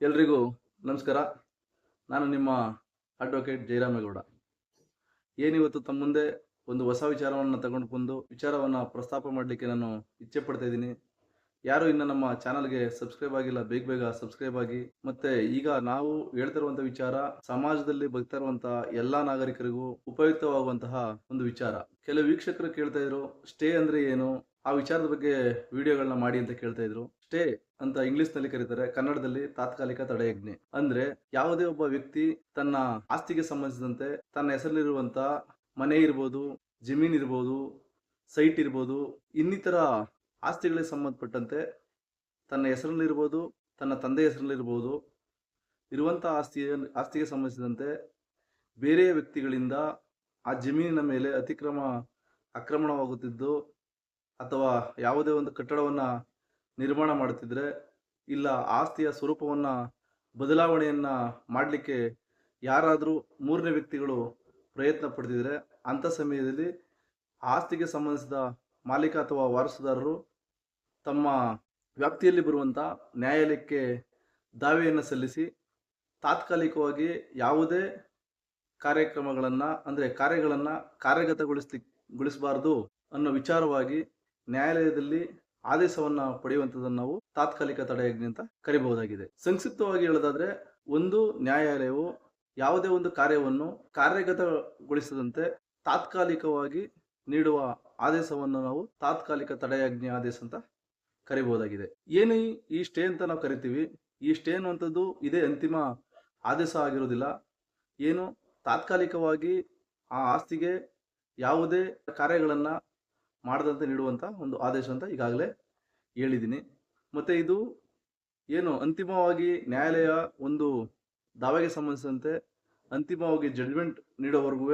ಎಲ್ರಿಗೂ ನಮಸ್ಕಾರ. ನಾನು ನಿಮ್ಮ ಅಡ್ವೊಕೇಟ್ ಜಯರಾಮೇಗೌಡ. ಏನಿವತ್ತು ತಮ್ಮ ಮುಂದೆ ಒಂದು ಹೊಸ ವಿಚಾರವನ್ನು ತಗೊಂಡು ಬಂದು ವಿಚಾರವನ್ನು ಪ್ರಸ್ತಾಪ ಮಾಡಲಿಕ್ಕೆ ನಾನು ಇಚ್ಛೆ ಪಡ್ತಾ ಇದ್ದೀನಿ. ಯಾರು ಇನ್ನು ನಮ್ಮ ಚಾನಲ್ಗೆ ಸಬ್ಸ್ಕ್ರೈಬ್ ಆಗಿಲ್ಲ, ಬೇಗ ಬೇಗ ಸಬ್ಸ್ಕ್ರೈಬ್ ಆಗಿ. ಮತ್ತೆ ಈಗ ನಾವು ಹೇಳ್ತಿರುವಂತಹ ವಿಚಾರ ಸಮಾಜದಲ್ಲಿ ಬದುಕ್ತಾ ಇರುವಂತಹ ಎಲ್ಲಾ ನಾಗರಿಕರಿಗೂ ಉಪಯುಕ್ತವಾಗುವಂತಹ ಒಂದು ವಿಚಾರ. ಕೆಲವು ವೀಕ್ಷಕರು ಕೇಳ್ತಾ ಇದ್ರು, ಸ್ಟೇ ಅಂದ್ರೆ ಏನು, ಆ ವಿಚಾರದ ಬಗ್ಗೆ ವಿಡಿಯೋಗಳನ್ನ ಮಾಡಿ ಅಂತ ಕೇಳ್ತಾ ಇದ್ರು. ಸ್ಟೇ ಅಂತ ಇಂಗ್ಲಿಷ್ ನಲ್ಲಿ ಕರೀತಾರೆ, ಕನ್ನಡದಲ್ಲಿ ತಾತ್ಕಾಲಿಕ ತಡೆಯಾಜ್ಞೆ. ಅಂದ್ರೆ ಯಾವುದೇ ಒಬ್ಬ ವ್ಯಕ್ತಿ ತನ್ನ ಆಸ್ತಿಗೆ ಸಂಬಂಧಿಸಿದಂತೆ ತನ್ನ ಹೆಸರಲ್ಲಿರುವಂತ ಮನೆ ಇರ್ಬೋದು, ಜಮೀನ್ ಇರ್ಬೋದು, ಸೈಟ್ ಇರ್ಬೋದು, ಇನ್ನಿತರ ಆಸ್ತಿಗಳಿಗೆ ಸಂಬಂಧಪಟ್ಟಂತೆ ತನ್ನ ಹೆಸರಲ್ಲಿರ್ಬೋದು, ತನ್ನ ತಂದೆ ಹೆಸರಲ್ಲಿರ್ಬೋದು, ಇರುವಂತಹ ಆಸ್ತಿಗೆ ಸಂಬಂಧಿಸಿದಂತೆ ಬೇರೆ ವ್ಯಕ್ತಿಗಳಿಂದ ಆ ಜಮೀನಿನ ಮೇಲೆ ಆಕ್ರಮಣವಾಗುತ್ತಿದ್ದು ಅಥವಾ ಯಾವುದೇ ಒಂದು ಕಟ್ಟಡವನ್ನ ನಿರ್ಮಾಣ ಮಾಡುತ್ತಿದ್ರೆ, ಇಲ್ಲ ಆಸ್ತಿಯ ಸ್ವರೂಪವನ್ನ ಬದಲಾವಣೆಯನ್ನ ಮಾಡಲಿಕ್ಕೆ ಯಾರಾದರೂ ಮೂರನೇ ವ್ಯಕ್ತಿಗಳು ಪ್ರಯತ್ನ ಪಡ್ತಿದ್ರೆ, ಅಂಥ ಸಮಯದಲ್ಲಿ ಆಸ್ತಿಗೆ ಸಂಬಂಧಿಸಿದ ಮಾಲೀಕ ಅಥವಾ ವಾರಸುದಾರರು ತಮ್ಮ ವ್ಯಾಪ್ತಿಯಲ್ಲಿ ಬರುವಂಥ ನ್ಯಾಯಾಲಯಕ್ಕೆ ದಾವೆಯನ್ನು ಸಲ್ಲಿಸಿ ತಾತ್ಕಾಲಿಕವಾಗಿ ಯಾವುದೇ ಕಾರ್ಯಗಳನ್ನು ಕಾರ್ಯಗತಗೊಳಿಸಬಾರದು ಅನ್ನೋ ವಿಚಾರವಾಗಿ ನ್ಯಾಯಾಲಯದಲ್ಲಿ ಆದೇಶವನ್ನ ಪಡೆಯುವಂಥದ್ದನ್ನು ನಾವು ತಾತ್ಕಾಲಿಕ ತಡೆಯಾಜ್ಞೆ ಅಂತ ಕರಿಬಹುದಾಗಿದೆ. ಸಂಕ್ಷಿಪ್ತವಾಗಿ ಹೇಳೋದಾದ್ರೆ, ಒಂದು ನ್ಯಾಯಾಲಯವು ಯಾವುದೇ ಒಂದು ಕಾರ್ಯವನ್ನು ಕಾರ್ಯಗತಗೊಳಿಸದಂತೆ ತಾತ್ಕಾಲಿಕವಾಗಿ ನೀಡುವ ಆದೇಶವನ್ನು ನಾವು ತಾತ್ಕಾಲಿಕ ತಡೆಯಾಜ್ಞೆ ಆದೇಶ ಅಂತ ಕರಿಬಹುದಾಗಿದೆ. ಏನು ಈ ಸ್ಟೇ ಅಂತ ನಾವು ಕರಿತೀವಿ, ಈ ಸ್ಟೇ ಅನ್ನುವಂಥದ್ದು ಇದೇ ಅಂತಿಮ ಆದೇಶ ಆಗಿರೋದಿಲ್ಲ. ಏನು ತಾತ್ಕಾಲಿಕವಾಗಿ ಆ ಆಸ್ತಿಗೆ ಯಾವುದೇ ಕಾರ್ಯಗಳನ್ನ ಮಾಡದಂತೆ ನೀಡುವಂತ ಒಂದು ಆದೇಶ ಅಂತ ಈಗಾಗಲೇ ಹೇಳಿದ್ದೀನಿ. ಮತ್ತೆ ಇದು ಏನು ಅಂತಿಮವಾಗಿ ನ್ಯಾಯಾಲಯ ಒಂದು ದಾವೆಗೆ ಸಂಬಂಧಿಸಿದಂತೆ ಅಂತಿಮವಾಗಿ ಜಡ್ಜ್ಮೆಂಟ್ ನೀಡೋವರೆಗೂ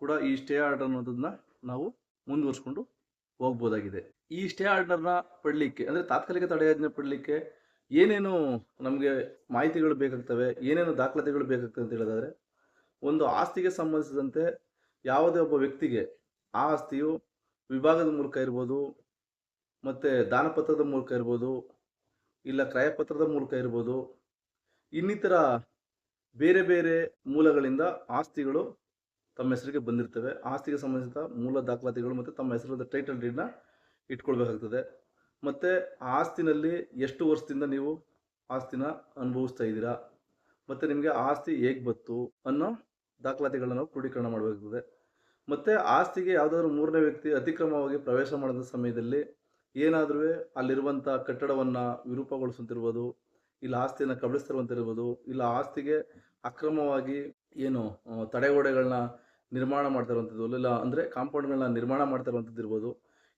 ಕೂಡ ಈ ಸ್ಟೇ ಆರ್ಡರ್ ಅನ್ನೋದನ್ನ ನಾವು ಮುಂದುವರಿಸಿಕೊಂಡು ಹೋಗ್ಬೋದಾಗಿದೆ. ಈ ಸ್ಟೇ ಆರ್ಡರ್ನ ಪಡಲಿಕ್ಕೆ ಅಂದ್ರೆ ತಾತ್ಕಾಲಿಕ ತಡೆಯಾಜ್ಞೆ ಪಡಲಿಕ್ಕೆ ಏನೇನು ನಮಗೆ ಮಾಹಿತಿಗಳು ಬೇಕಾಗ್ತವೆ, ಏನೇನು ದಾಖಲಾತಿಗಳು ಬೇಕಾಗ್ತವೆ ಅಂತ ಹೇಳಿದ್ರೆ, ಒಂದು ಆಸ್ತಿಗೆ ಸಂಬಂಧಿಸಿದಂತೆ ಯಾವುದೇ ಒಬ್ಬ ವ್ಯಕ್ತಿಗೆ ಆ ಆಸ್ತಿಯು ವಿಭಾಗದ ಮೂಲಕ ಇರ್ಬೋದು, ಮತ್ತೆ ದಾನಪತ್ರದ ಮೂಲಕ ಇರ್ಬೋದು, ಇಲ್ಲ ಕ್ರಯಪತ್ರದ ಮೂಲಕ ಇರ್ಬೋದು, ಇನ್ನಿತರ ಬೇರೆ ಬೇರೆ ಮೂಲಗಳಿಂದ ಆಸ್ತಿಗಳು ತಮ್ಮ ಹೆಸರಿಗೆ ಬಂದಿರ್ತವೆ. ಆಸ್ತಿಗೆ ಸಂಬಂಧಿಸಿದ ಮೂಲ ದಾಖಲಾತಿಗಳು ಮತ್ತು ತಮ್ಮ ಹೆಸರದ ಟೈಟಲ್ ಡೀಡ್ನ ಇಟ್ಕೊಳ್ಬೇಕಾಗ್ತದೆ. ಮತ್ತೆ ಆ ಆಸ್ತಿನಲ್ಲಿ ಎಷ್ಟು ವರ್ಷದಿಂದ ನೀವು ಆಸ್ತಿನ ಅನುಭವಿಸ್ತಾ ಇದ್ದೀರಾ, ಮತ್ತೆ ನಿಮಗೆ ಆಸ್ತಿ ಹೇಗೆ ಬತ್ತು ಅನ್ನೋ ದಾಖಲಾತಿಗಳನ್ನ ನಾವು ಕ್ರೋಢೀಕರಣ ಮಾಡಬೇಕಾಗ್ತದೆ. ಮತ್ತೆ ಆಸ್ತಿಗೆ ಯಾವುದಾದ್ರೂ ಮೂರನೇ ವ್ಯಕ್ತಿ ಅತಿಕ್ರಮವಾಗಿ ಪ್ರವೇಶ ಮಾಡಿದ ಸಮಯದಲ್ಲಿ ಏನಾದ್ರೂ ಅಲ್ಲಿರುವಂಥ ಕಟ್ಟಡವನ್ನ ವಿರೂಪಗೊಳಿಸುತ್ತಿರ್ಬೋದು, ಇಲ್ಲ ಆಸ್ತಿಯನ್ನು ಕಬಳಿಸ್ತಿರುವಂತಿರ್ಬೋದು, ಇಲ್ಲ ಆಸ್ತಿಗೆ ಅಕ್ರಮವಾಗಿ ಏನು ತಡೆಗೋಡೆಗಳನ್ನ ನಿರ್ಮಾಣ ಮಾಡ್ತಾ ಇರುವಂಥದ್ದು, ಇಲ್ಲ ಅಂದರೆ ಕಾಂಪೌಂಡ್ಗಳನ್ನ ನಿರ್ಮಾಣ ಮಾಡ್ತಾ ಇರುವಂಥದ್ದು ಇರ್ಬೋದು,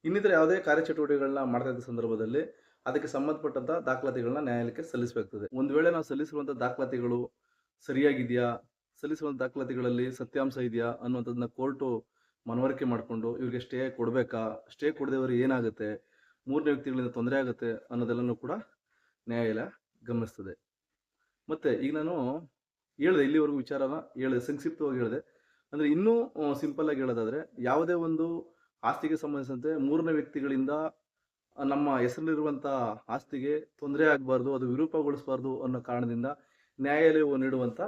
ಇನ್ನಿತರ ಯಾವುದೇ ಕಾರ್ಯಚಟುವಟಿಕೆಗಳನ್ನ ಮಾಡ್ತಾ ಇದ್ದ ಸಂದರ್ಭದಲ್ಲಿ ಅದಕ್ಕೆ ಸಂಬಂಧಪಟ್ಟಂತ ದಾಖಲಾತಿಗಳನ್ನ ನ್ಯಾಯಾಲಯಕ್ಕೆ ಸಲ್ಲಿಸಬೇಕಾಗ್ತದೆ. ಒಂದು ವೇಳೆ ನಾವು ಸಲ್ಲಿಸಿರುವಂಥ ದಾಖಲಾತಿಗಳು ಸರಿಯಾಗಿದೆಯಾ, ಸಲ್ಲಿಸುವಂಥ ದಾಖಲಾತಿಗಳಲ್ಲಿ ಸತ್ಯಾಂಶ ಇದೆಯಾ ಅನ್ನುವಂಥದ್ದನ್ನ ಕೋರ್ಟು ಮನವರಿಕೆ ಮಾಡಿಕೊಂಡು ಇವ್ರಿಗೆ ಸ್ಟೇ ಕೊಡಬೇಕಾ, ಸ್ಟೇ ಕೊಡದೇವರು ಏನಾಗುತ್ತೆ, ಮೂರನೇ ವ್ಯಕ್ತಿಗಳಿಂದ ತೊಂದರೆ ಆಗುತ್ತೆ ಅನ್ನೋದೆಲ್ಲನೂ ಕೂಡ ನ್ಯಾಯಾಲಯ ಗಮನಿಸ್ತದೆ. ಮತ್ತೆ ಈಗ ನಾನು ಹೇಳಿದೆ, ಇಲ್ಲಿವರೆಗೂ ವಿಚಾರನ ಹೇಳಿದೆ, ಸಂಕ್ಷಿಪ್ತವಾಗಿ ಹೇಳಿದೆ. ಅಂದ್ರೆ ಇನ್ನೂ ಸಿಂಪಲ್ ಆಗಿ ಹೇಳೋದಾದ್ರೆ, ಯಾವುದೇ ಒಂದು ಆಸ್ತಿಗೆ ಸಂಬಂಧಿಸಿದಂತೆ ಮೂರನೇ ವ್ಯಕ್ತಿಗಳಿಂದ ನಮ್ಮ ಹೆಸರಲ್ಲಿರುವಂಥ ಆಸ್ತಿಗೆ ತೊಂದರೆ ಆಗಬಾರ್ದು, ಅದು ವಿರೂಪಗೊಳಿಸಬಾರ್ದು ಅನ್ನೋ ಕಾರಣದಿಂದ ನ್ಯಾಯಾಲಯವು ನೀಡುವಂಥ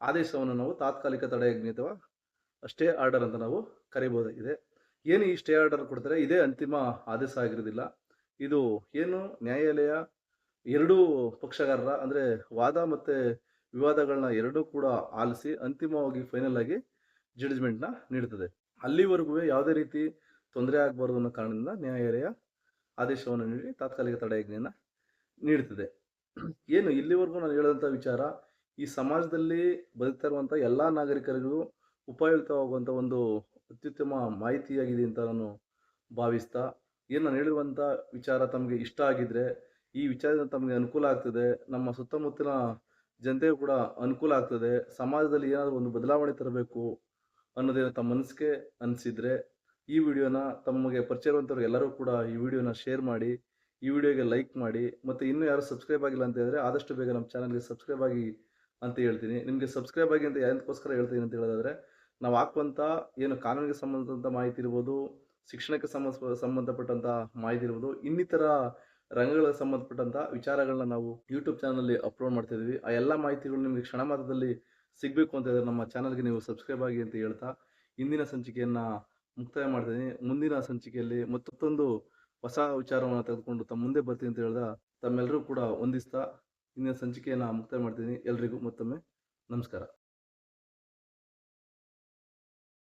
ಆದೇಶವನ್ನು ನಾವು ತಾತ್ಕಾಲಿಕ ತಡೆಯಾಜ್ಞೆ ಅಥವಾ ಸ್ಟೇ ಆರ್ಡರ್ ಅಂತ ನಾವು ಕರೀಬಹುದಾಗಿದೆ. ಏನು ಈ ಸ್ಟೇ ಆರ್ಡರ್ ಕೊಡ್ತಾರೆ, ಇದೇ ಅಂತಿಮ ಆದೇಶ ಆಗಿರೋದಿಲ್ಲ. ಇದು ಏನು ನ್ಯಾಯಾಲಯ ಎರಡೂ ಪಕ್ಷಗಾರರ ಅಂದ್ರೆ ವಾದ ಮತ್ತೆ ವಿವಾದಗಳನ್ನ ಎರಡೂ ಕೂಡ ಆಲಿಸಿ ಅಂತಿಮವಾಗಿ ಫೈನಲ್ ಆಗಿ ಜಡ್ಜ್ಮೆಂಟ್ನ ನೀಡುತ್ತದೆ. ಅಲ್ಲಿವರೆಗೂ ಯಾವುದೇ ರೀತಿ ತೊಂದರೆ ಆಗಬಾರ್ದು ಅನ್ನೋ ಕಾರಣದಿಂದ ನ್ಯಾಯಾಲಯ ಆದೇಶವನ್ನು ನೀಡಿ ತಾತ್ಕಾಲಿಕ ತಡೆಯಾಜ್ಞೆಯನ್ನ ನೀಡುತ್ತದೆ. ಏನು ಇಲ್ಲಿವರೆಗೂ ನಾನು ಹೇಳಿದಂಥ ವಿಚಾರ ಈ ಸಮಾಜದಲ್ಲಿ ಬದುಕ್ತಾ ಇರುವಂಥ ಎಲ್ಲ ನಾಗರಿಕರಿಗೂ ಉಪಯುಕ್ತವಾಗುವಂಥ ಒಂದು ಅತ್ಯುತ್ತಮ ಮಾಹಿತಿಯಾಗಿದೆ ಅಂತ ನಾನು ಭಾವಿಸ್ತಾ, ಏನು ನಾನು ಹೇಳಿರುವಂಥ ವಿಚಾರ ತಮಗೆ ಇಷ್ಟ ಆಗಿದ್ರೆ, ಈ ವಿಚಾರದಿಂದ ತಮಗೆ ಅನುಕೂಲ ಆಗ್ತದೆ, ನಮ್ಮ ಸುತ್ತಮುತ್ತಲಿನ ಜನತೆಗೂ ಕೂಡ ಅನುಕೂಲ ಆಗ್ತದೆ, ಸಮಾಜದಲ್ಲಿ ಏನಾದರೂ ಒಂದು ಬದಲಾವಣೆ ತರಬೇಕು ಅನ್ನೋದೇನು ತಮ್ಮ ಮನಸ್ಸಿಗೆ ಅನಿಸಿದ್ರೆ, ಈ ವಿಡಿಯೋನ ತಮಗೆ ಪರಿಚಯ ಇರುವಂಥವ್ರು ಎಲ್ಲರೂ ಕೂಡ ಈ ವಿಡಿಯೋನ ಶೇರ್ ಮಾಡಿ, ಈ ವಿಡಿಯೋಗೆ ಲೈಕ್ ಮಾಡಿ, ಮತ್ತು ಇನ್ನೂ ಯಾರು ಸಬ್ಸ್ಕ್ರೈಬ್ ಆಗಿಲ್ಲ ಅಂತ ಹೇಳಿದ್ರೆ ಆದಷ್ಟು ಬೇಗ ನಮ್ಮ ಚಾನಲ್ಗೆ ಸಬ್ಸ್ಕ್ರೈಬ್ ಆಗಿ ಅಂತ ಹೇಳ್ತೀನಿ. ನಿಮಗೆ ಸಬ್ಸ್ಕ್ರೈಬ್ ಆಗಿ ಅಂತ ಏನಕ್ಕೋಸ್ಕರ ಹೇಳ್ತೀನಿ ಅಂತ ಹೇಳೋದಾದ್ರೆ, ನಾವು ಹಾಕುವಂಥ ಏನು ಕಾನೂನಿಗೆ ಸಂಬಂಧಪಟ್ಟಂಥ ಮಾಹಿತಿ ಇರ್ಬೋದು, ಶಿಕ್ಷಣಕ್ಕೆ ಸಂಬಂಧಪಟ್ಟಂಥ ಮಾಹಿತಿ ಇರ್ಬೋದು, ಇನ್ನಿತರ ರಂಗಗಳಿಗೆ ಸಂಬಂಧಪಟ್ಟಂತ ವಿಚಾರಗಳನ್ನ ನಾವು ಯೂಟ್ಯೂಬ್ ಚಾನಲ್ ಅಪ್ಲೋಡ್ ಮಾಡ್ತಾ ಇದೀವಿ. ಆ ಎಲ್ಲ ಮಾಹಿತಿಗಳು ನಿಮಗೆ ಕ್ಷಣ ಮಾತ್ರದಲ್ಲಿ ಸಿಗಬೇಕು ಅಂತ ಇದ್ರೆ ನಮ್ಮ ಚಾನಲ್ಗೆ ನೀವು ಸಬ್ಸ್ಕ್ರೈಬ್ ಆಗಿ ಅಂತ ಹೇಳ್ತಾ ಇಂದಿನ ಸಂಚಿಕೆಯನ್ನ ಮುಕ್ತಾಯ ಮಾಡ್ತೀನಿ. ಮುಂದಿನ ಸಂಚಿಕೆಯಲ್ಲಿ ಮತ್ತೊಂದು ಹೊಸ ವಿಚಾರವನ್ನು ತೆಗೆದುಕೊಂಡು ತಮ್ಮ ಮುಂದೆ ಬರ್ತೀನಿ ಅಂತ ಹೇಳ್ದ ತಮ್ಮೆಲ್ಲರೂ ಕೂಡ ವಂದಿಸ್ತಾ ಇಂದಿನ ಸಂಚಿಕೆಯನ್ನ ಮುಕ್ತಾಯ ಮಾಡ್ತೀನಿ. ಎಲ್ರಿಗೂ ಮತ್ತೊಮ್ಮೆ ನಮಸ್ಕಾರ.